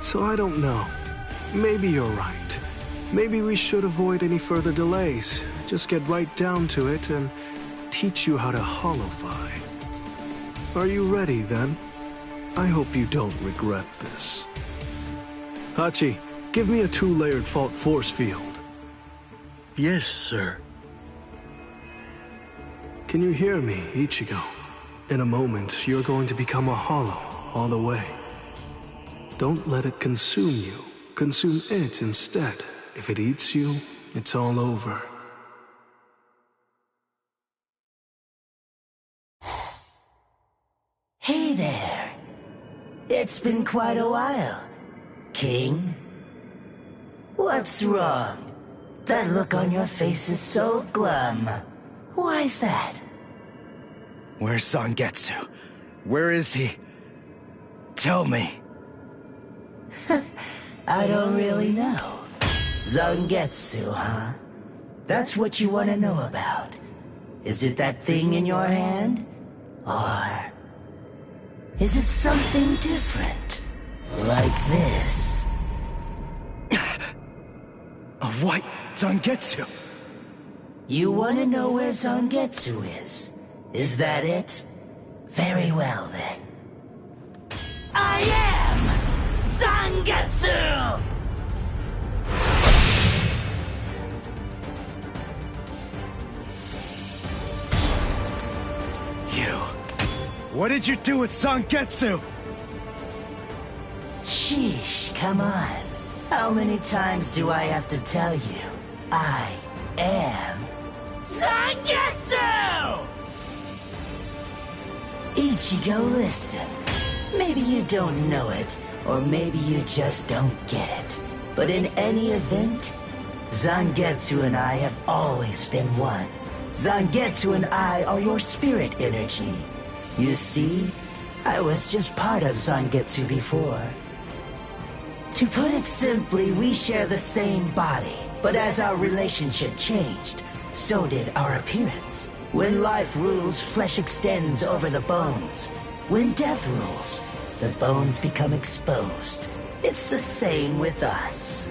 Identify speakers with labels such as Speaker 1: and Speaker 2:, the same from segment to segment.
Speaker 1: So I don't know. Maybe you're right. Maybe we should avoid any further delays. Just get right down to it and teach you how to holofy. Are you ready, then? I hope you don't regret this. Hachi, give me a 2-layered fault force field.
Speaker 2: Yes, sir.
Speaker 1: Can you hear me, Ichigo? In a moment, you're going to become a hollow all the way. Don't let it consume you. Consume it instead. If it eats you, it's all over.
Speaker 3: Hey there. It's been quite a while, King. What's wrong? That look on your face is so glum. Why's that?
Speaker 4: Where's Zangetsu? Where is he? Tell me.
Speaker 3: I don't really know. Zangetsu, huh? That's what you want to know about. Is it that thing in your hand? Or is it something different? Like this?
Speaker 4: A white Zangetsu.
Speaker 3: You want to know where Zangetsu is? Is that it? Very well, then. I am Zangetsu!
Speaker 4: You. What did you do with Zangetsu?
Speaker 3: Sheesh, come on. How many times do I have to tell you? I am Zangetsu! Ichigo, listen. Maybe you don't know it, or maybe you just don't get it. But in any event, Zangetsu and I have always been one. Zangetsu and I are your spirit energy. You see, I was just part of Zangetsu before. To put it simply, we share the same body, but as our relationship changed, so did our appearance. When life rules, flesh extends over the bones. When death rules, the bones become exposed. It's the same with us.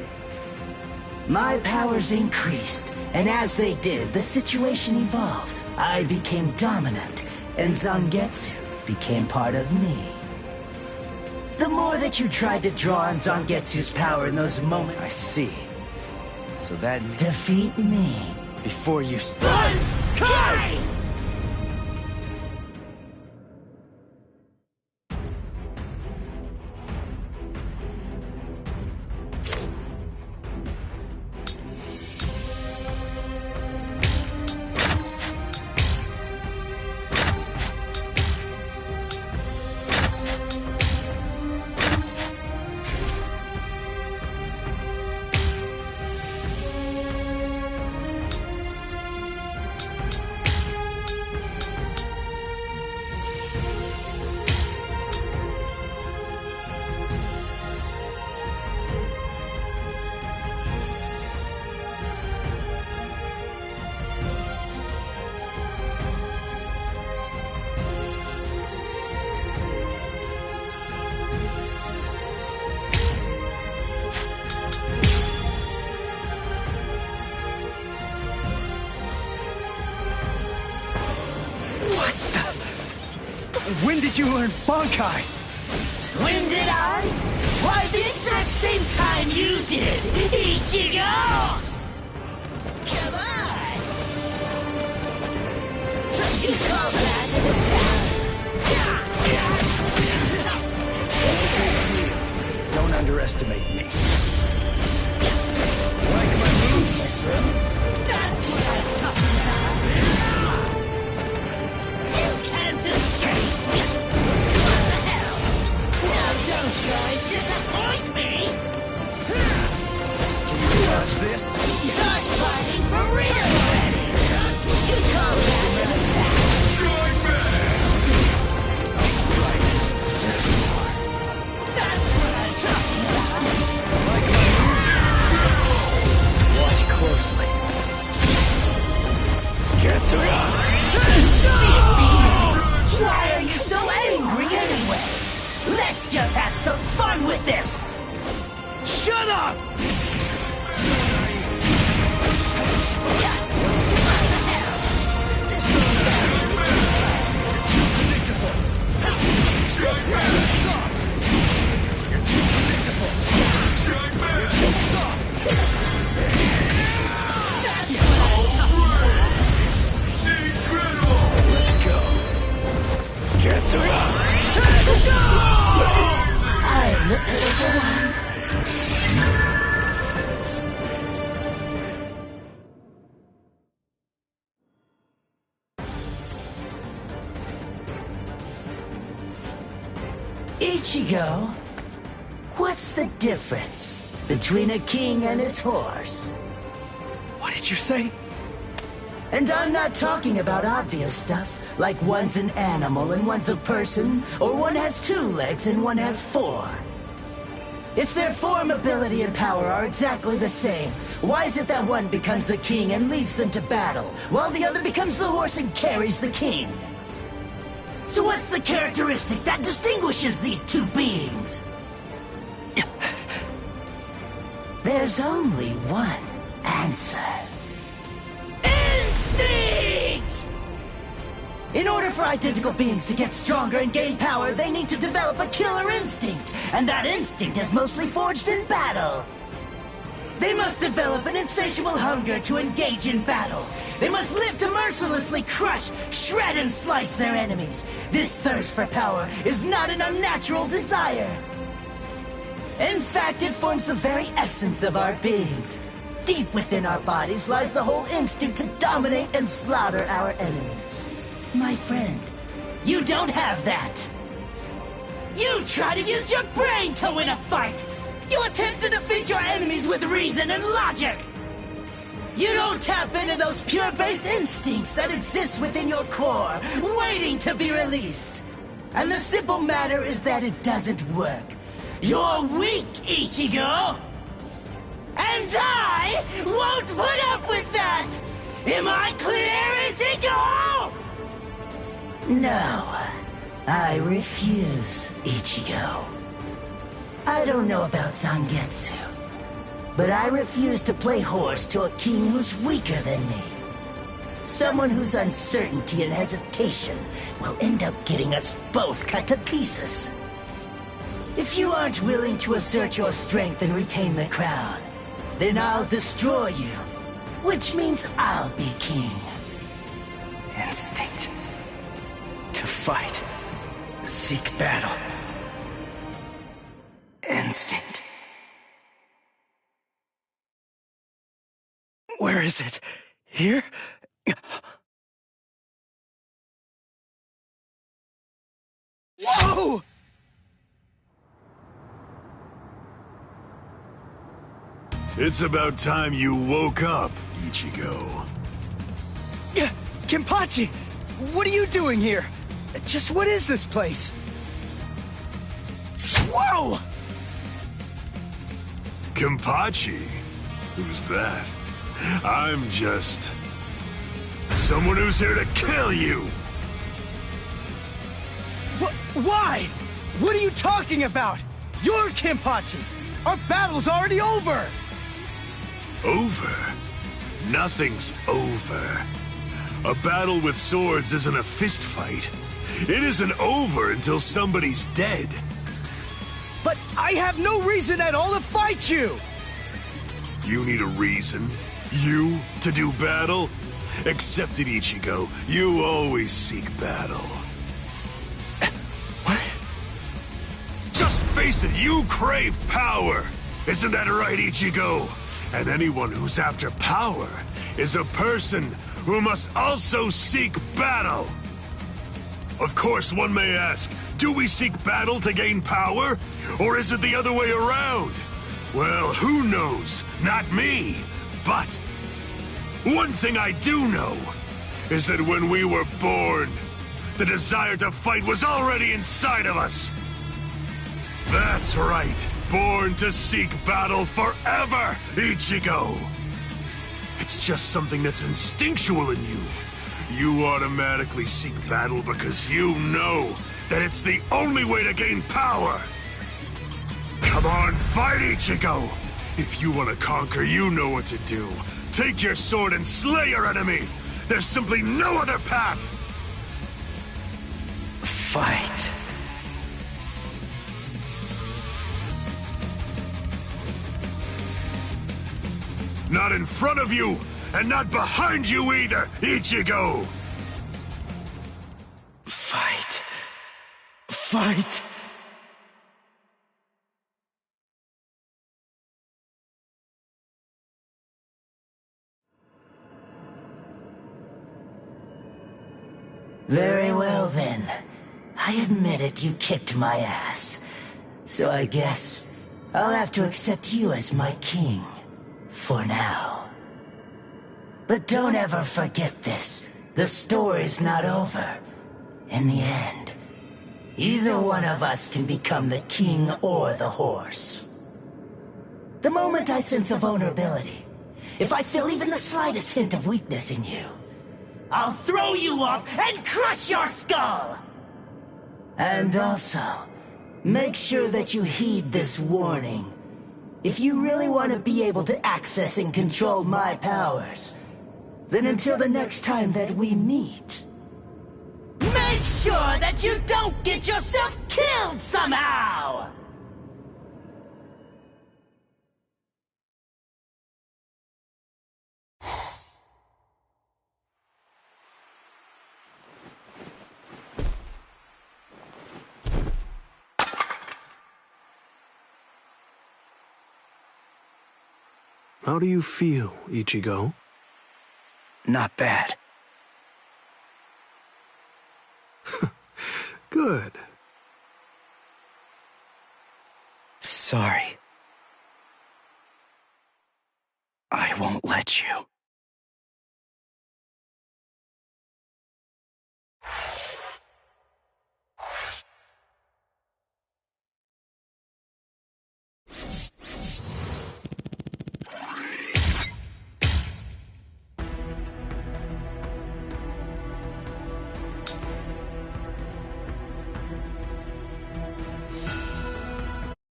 Speaker 3: My powers increased, and as they did, the situation evolved. I became dominant, and Zangetsu became part of me. The more that you tried to draw on Zangetsu's power in those moments...
Speaker 4: I see. So that means...
Speaker 3: defeat me.
Speaker 4: Before you start...
Speaker 3: Kai!
Speaker 4: When did you learn Bankai?
Speaker 3: When did I? Why, the exact same time you did, Ichigo! Come on! You call that an attack?
Speaker 4: Don't underestimate me. Like my moves?
Speaker 3: That's what I'm talking about! You can't escape! What the hell? Now don't try to disappoint me!
Speaker 4: Can you touch this?
Speaker 3: Start fighting for real already! You call that an attack?
Speaker 4: Strike. There's more.
Speaker 3: That's what I'm talking about!
Speaker 4: Like my moves? Watch closely. Get to
Speaker 3: Why are you so angry anyway? Let's just have some fun with this!
Speaker 4: up! Let's go. Get to
Speaker 3: I'm the pitiful one. Ichigo, what's the difference between a king and his horse?
Speaker 4: What did you say?
Speaker 3: And I'm not talking about obvious stuff, like one's an animal and one's a person, or one has 2 legs and one has 4. If their form, ability, and power are exactly the same, why is it that one becomes the king and leads them to battle, while the other becomes the horse and carries the king? So what's the characteristic that distinguishes these 2 beings? There's only one answer. Instinct! In order for identical beings to get stronger and gain power, they need to develop a killer instinct, and that instinct is mostly forged in battle. They must develop an insatiable hunger to engage in battle. They must live to mercilessly crush, shred, and slice their enemies. This thirst for power is not an unnatural desire. In fact, it forms the very essence of our beings. Deep within our bodies lies the whole instinct to dominate and slaughter our enemies. My friend, you don't have that. You try to use your brain to win a fight. You attempt to defeat your enemies with reason and logic. You don't tap into those pure base instincts that exist within your core, waiting to be released. And the simple matter is that it doesn't work. You're weak, Ichigo! And I won't put up with that! Am I clear, Ichigo? No, I refuse, Ichigo. I don't know about Zangetsu, but I refuse to play horse to a king who's weaker than me. Someone whose uncertainty and hesitation will end up getting us both cut to pieces. If you aren't willing to assert your strength and retain the crown, then I'll destroy you, which means I'll be king.
Speaker 4: Instinct. To fight. Seek battle. Instinct. Where is it? Here? Whoa!
Speaker 5: It's about time you woke up, Ichigo.
Speaker 4: Kenpachi! What are you doing here? Just what is this place? Whoa!
Speaker 5: Kenpachi? Who's that? I'm just... someone who's here to kill you!
Speaker 4: Why? What are you talking about? You're Kenpachi! Our battle's already over!
Speaker 5: Over? Nothing's over. A battle with swords isn't a fist fight. It isn't over until somebody's dead.
Speaker 4: But I have no reason at all to fight you!
Speaker 5: You need a reason? You to do battle? Accept it, Ichigo. You always seek battle.
Speaker 4: What?
Speaker 5: Just face it, you crave power! Isn't that right, Ichigo? And anyone who's after power is a person who must also seek battle. Of course, one may ask, do we seek battle to gain power? Or is it the other way around? Well, who knows? Not me. But one thing I do know is that when we were born, the desire to fight was already inside of us. That's right. Born to seek battle forever, Ichigo. It's just something that's instinctual in you. You automatically seek battle because you know that it's the only way to gain power. Come on, fight, Ichigo! If you want to conquer, you know what to do. Take your sword and slay your enemy! There's simply no other path!
Speaker 4: Fight.
Speaker 5: Not in front of you, and not behind you either, Ichigo!
Speaker 4: Fight. Fight.
Speaker 3: Very well then. I admit it, you kicked my ass. So I guess I'll have to accept you as my king. For now. But don't ever forget this. The story's not over. In the end, either one of us can become the king or the horse. The moment I sense a vulnerability, if I feel even the slightest hint of weakness in you, I'll throw you off and crush your skull! And also, make sure that you heed this warning. If you really want to be able to access and control my powers, then until the next time that we meet, make sure that you don't get yourself killed somehow!
Speaker 1: How do you feel, Ichigo?
Speaker 4: Not bad.
Speaker 1: Good.
Speaker 4: Sorry. I won't let you.